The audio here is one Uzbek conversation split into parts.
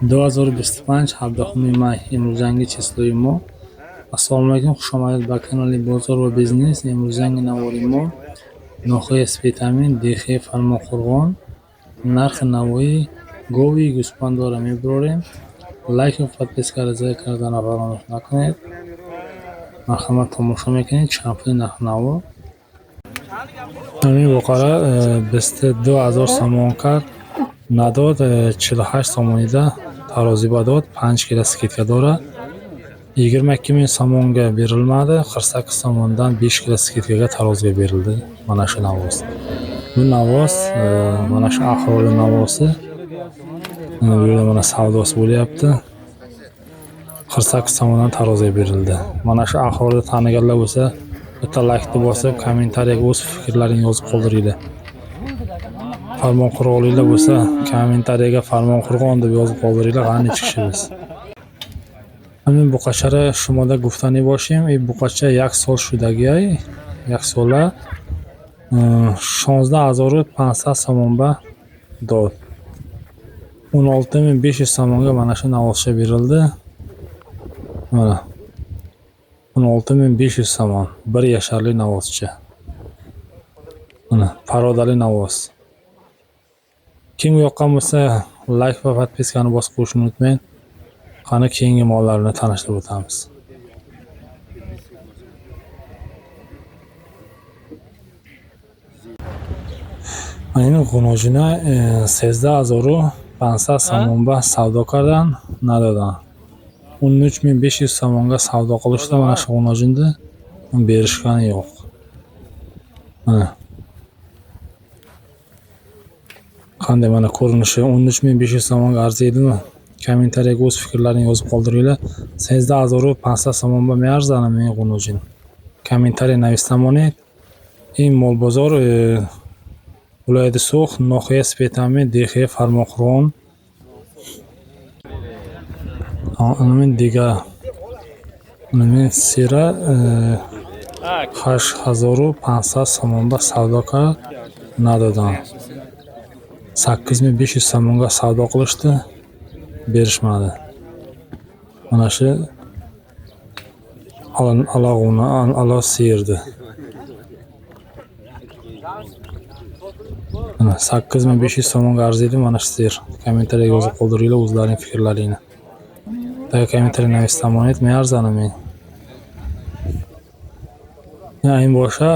2025 17 may imrӯзанги числои мо. Ассалому алайкум, хушомадед ба канали Бозор ва бизнес. Имрӯзанги навори мо нохоҳи спетамин дехи Фармонқурғон. Нархи навои гови гӯспандора мебарем. Лайк ва подписка реза карданро фаромӯш накунед. Марҳамат, тамошо мекунед чампуи нарх наво. Ҳамин боқара 22000 сомон кард, надод 48 сомонида тарозиба дод, 5 кило скидка дорад. 22000 сомонга берилмади, 48 сомондан 20 кило скидкага тарозига берилdi. Mana shu navos. Bu navos mana shu aholi navosi. Bu yerda mana savdosi bo'lyapti. 48 somondan taroziga berildi. Mana shu aholi taniganlar bo'lsa, bitta laykni bosib, kommentariyaga o'z fikrlaringizni yozib qoldiringlar. Farmonqurg'onliklar bo'lsa, kommentariyaga Farmonqurg'on deb yozib qoldiringlar, qani chiqishimiz. Hamин буқачаро шумода гуфтанӣ бошем. Ин буқача 1 сол шудагиай. 1 сола 16500 сомон ба дод. 16500 сомонга mana shu навосша берилdi. Mana 16500 сомон. Bir yasharli navoscha. Mana parodali navos. Kim yoqqan bo'lsa, like va podpiskani bosib qo'yishni unutmang. Qani keyingi mollarni tanishtirib o'tamiz. Ayni g'unojina 13500 somon ba savdo kardan, nadodan. 13500 somonga savdo qilishdi. Mana shu g'unojinda berishgani yo'q. Mana qanday mana ko'rinishi 13500 somonga arziydimi? Kommentariyaga o'z fikrlaringizni yozib qoldiringlar. 13500 сомон ба mearzani men g'unojin. Kommentariy navistamoned. In mol bozor viloyati So'x, nohiya Spetamin, dexi Farmonqurg'on. Men diga men sira 8500 somon ba savdo qilib nadodan. 8500 somonga savdo qilishdi. Berishmadi. Mana shu alag'uni alo sirdi. Mana 8500 somonga arziydi mana shu sir. Kommentariyaga yozib qoldiringlar o'zlaring fikrlaringni. Taga kommentariy navistamoned mearzani men. Ya'ni boshqa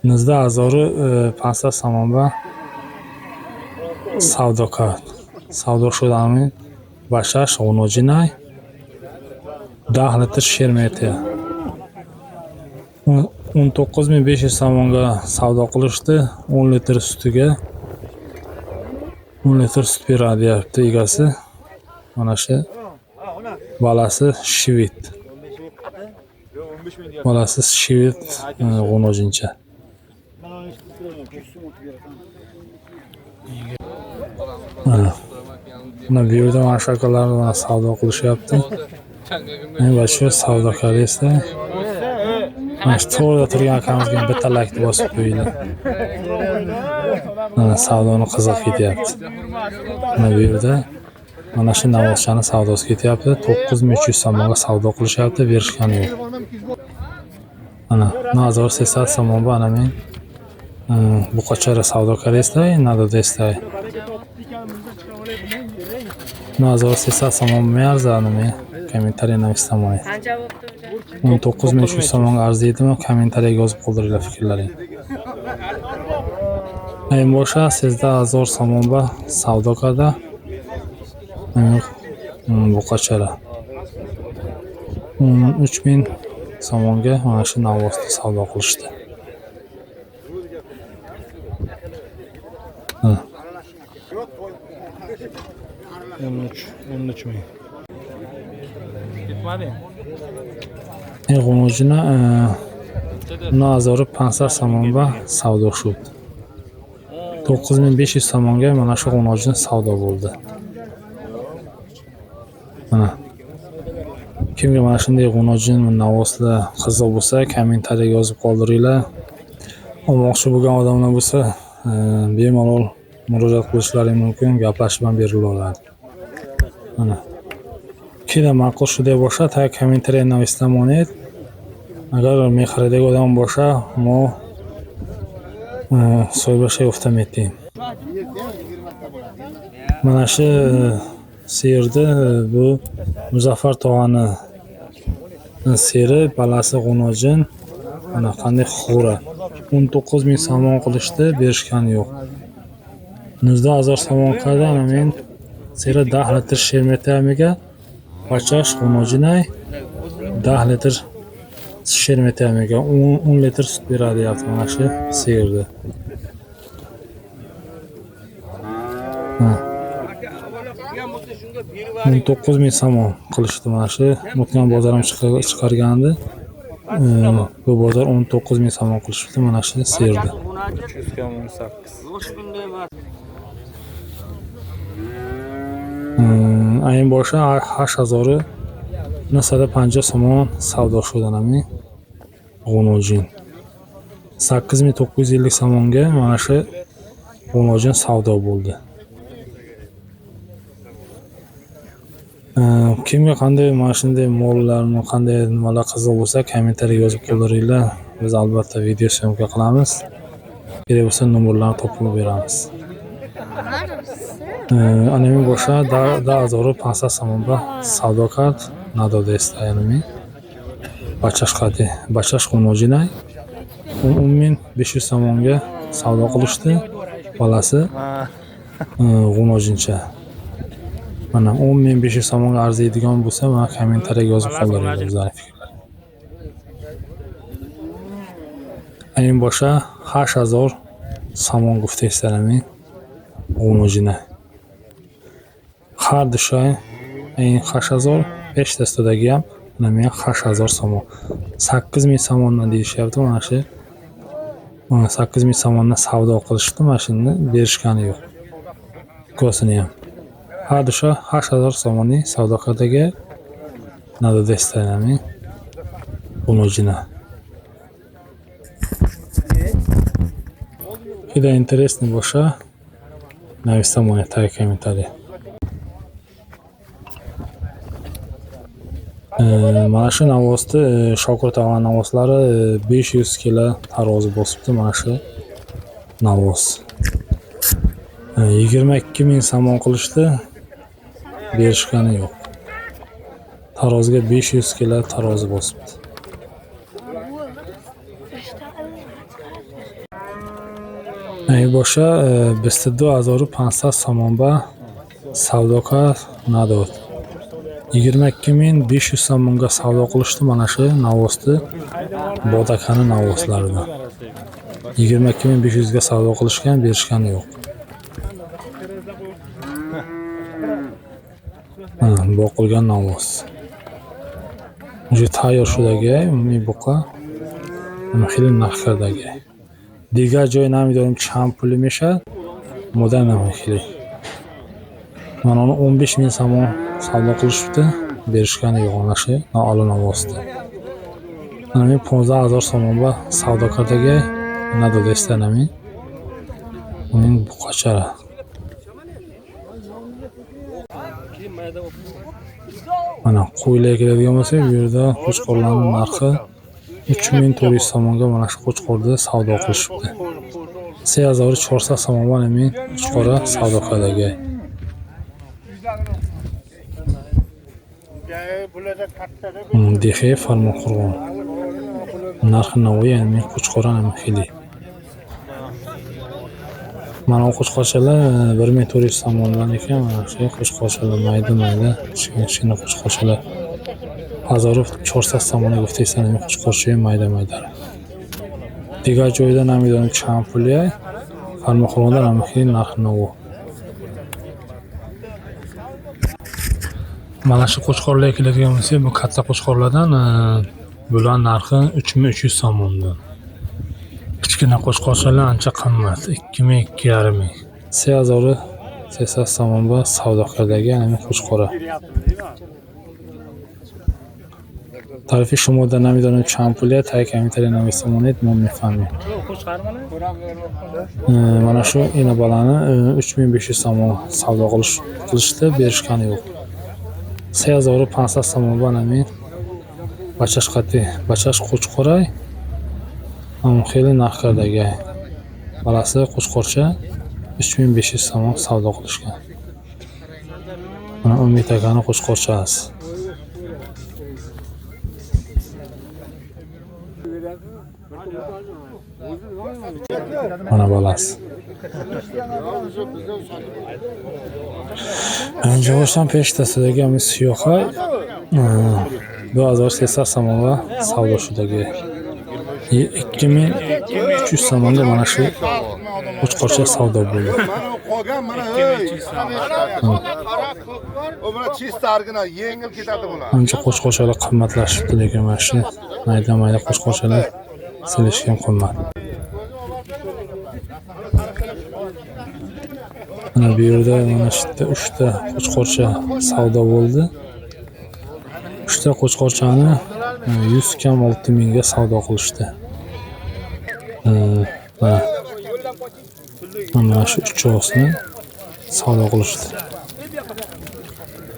19500 somon ba savdo qildi. Savdo shudami bashash g'unojinay 10 litr shermeti 19500 somonga savdo qilishdi. 10 litr sutiga 10 litr sut beradi deyapti egasi. Mana shu balasi shivit. Balasi shivit g'unojincha. Mana bu yerda mana shu akalar savdo qilishyapti. Va shu savdokar esa mana shu to'rda turgan akamizga bitta laykni bosib qo'yinglar. Mana savdoni qiziq ketyapti. Mana bu yerda mana shu navoschani savdosi ketyapti. 9300 somonga savdo qilishyapti, berishgani yo'q. Mana 1800 somon ba ana men buqachara savdokar estay, nadoda estay. 1800 somon mearzani men kommentariy navistamoned. 19300 somonga arziydimi? Kommentariyaga yozib qoldiringlar fikrlaring. Eng boshqa 10000 somon ba savdo qildi. Buqachara 3000 somonga mana shu navosni savdo qilishdi. 13 ming. G'unojina 9500 somon ba savdo shud. 9500 somonga mana shu g'unojin savdo bo'ldi. Mana kimga mana shunday g'unojin navoslar qiziq bo'lsa, kommentariyaga yozib qoldiringlar. Olmoqchi bo'lgan odamlar bo'lsa, bemalol murojaat qilishlari mumkin, gaplashib ham berilaveradi. Mana keyin ma'qul shunday bo'lsa, tag kommentariy navishda moned. Agar mehrdagi odam bo'lsa, mo so'ylashga o'xtamaydi. Mana shu sirni bu Muzaffar tog'ani siri balasi g'unojin. Mana qanday xura. 19,000 somon qilishdi, berishgani yo'q. 19,000 somon qilgan men sira 10 litr shermetamiga pachash g'unojinay 10 litr shermetamiga 10 litr sut beradi deyapti mana shu sirni. 19,000 somon qilishdi mana shu. O'tgan bozor ham chiqargandi. Bu bozor 19,000 somon qilishdi mana shu sirni. 300 ga 18. Ayın boshi 8,50 somon savdo shudanamin g'unojin. 8,950 somonga mana shu g'unojin savdo bo'ldi. Kimga qanday mana shunday mollarni, qanday nimalar qiziq bo'lsa, kommentariy yozib qoldiringlar. Biz albatta video syomka qilamiz. Kerak bo'lsa nomerlarni topib beramiz. Anemi boshqa da 1500 somonda savdo kard nadoda istayanimi. Bachash g'unojinay 10,500 somonga savdo qilishdi. Balasi g'unojincha. Mana 10,500 somonga arziydigan bo'lsa, mana kommentariy yozib qoldiringlar o'zlaring fikrlar. Ayın boshqa 8000 somon gufta istayanimi g'unojinay. Har dushay ayın 8000 5 dastadagi ham mana 8000 somon. 8,000 somondan deyishyapti mana shu. Mana 8,000 somondan savdo qilishdi, mana shuni berishgani yo'q. Ko'sini ham. Har dushay 8000 somonning savdo qiladiga nadoda istayanami g'unojinay. Juda interesniy bo'lsa, navishda moneta kommentariy. Mana shu navosni Shokir tog'aning navoslari 500 kg tarozi bosibdi mana shu navos. 22,000 somon qilishdi, berishgani yo'q. Taroziga 500 kg tarozi bosibdi. Boshqa bizda 2500 somonba savdo kard nadod. 22,500 somonga savdo qilishdi mana shu navosni bodakani navoslaridan. 22,500 ga savdo qilishgan, berishgani yo'q. Boqilgan navos. Уже tayyor shudagi, umumiy buqa. Nima xil narxdagi. Diğer joy namidorim cham puli mesha. Modern nima xili. Mana uni 15,000 somon savdo qilishibdi, berishgani yo'q mana shu no'olin navosdi. Mana men 15000 somonga savdo qildiga nadoda istanami. Uning buqachara. Mana qo'ylar keladigan bo'lsa, bu yerda qo'chqorlarning narxi 3400 somonga mana shu qo'chqorda savdo qilishibdi. 3400 somonga men qo'chqora savdo qiladiga. Dexe Farmoqurg'on. Narxi navoiy, men qo'chqora ham xili. Mana qo'chqorchalar 1400 somondan ekan, mana shu qo'chqorchalar mayda, kichkina qo'chqorchalar. 1400 somonga guftaysan, men qo'chqorcha mayda. Diğer joyda namidorim cham puli, Farmoqurg'onda ham xili narxi navoiy. Mana shu qo'chqorlar keladigan bo'lsa, bu katta qo'chqorlardan bular narxi 3300 somondan. Kichkina qo'chqorchalar ancha qimmat, 2,500. 3000 somonga savdo qiladigan qo'chqora. تعرفی شما در نمیدانم چند پولیه تای کمیتری نویسته مونید ما میفهمیم. Mana shu ena balani 3500 so'm savdo qilishdi, berishgani yo'q. 3500 so'm banami bachash qati, bachash qo'chqoray. Xeyli narxlardagi balasi qo'chqorcha 3500 so'm savdo qilishgan. Mana Umid akani qo'chqorchasi. Mana balasi. Anjavashdan peshtasidagi ham siyoha 2300 so'mga savdo shudagi 2300 so'mga mana shu qo'chqorcha savdo bo'ldi. Qolgan mana o bilan chistargina yengil ketadi bular. Ancha qo'chqorchalar qimmatlashibdi, lekin mana shu mayda qo'chqorchalar silishgan qimmat. Mana bu yerda mana shu 3 ta qo'chqorcha savdo bo'ldi. 3 ta qo'chqorchani 100 kam 6000 ga savdo qilishdi. Mana shu uchovsini savdo qilishdi.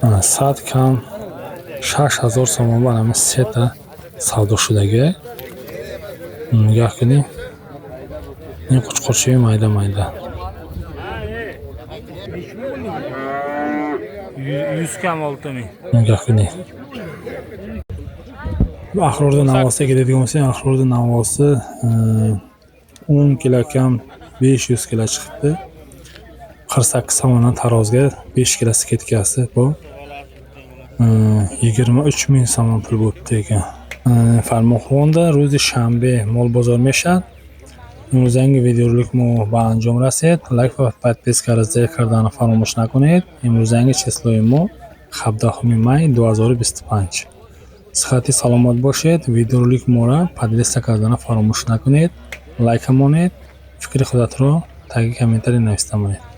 Mana sat kam 6000 so'm mana seta savdo shudagi. Gakini ne qo'chqorcha mayda. 100 kam 6000. Gakini. Axirda Navosga ketadigan bo'lsa, axirda Navosi 10 kilo kam 500 kilo chiqibdi. 48 so'mdan tarozga 5 kilosi ketkasi bu 23000 so'm pul bo'libdi ekan. Farmoxonda روز شنبه مال بازار میشد. امروزنگ ویدیورلیک ما به انجام رسید. لایک و подписка را ذکر کردن فراموش نکنید. امروزنگ چسلوی ما 17 می 2025. صحتی سلامت باشید. ویدیورلیک ما را подписка کردن فراموش نکنید. لایک مانید. فکر خودت رو تگ کامنتری نوشته مانید.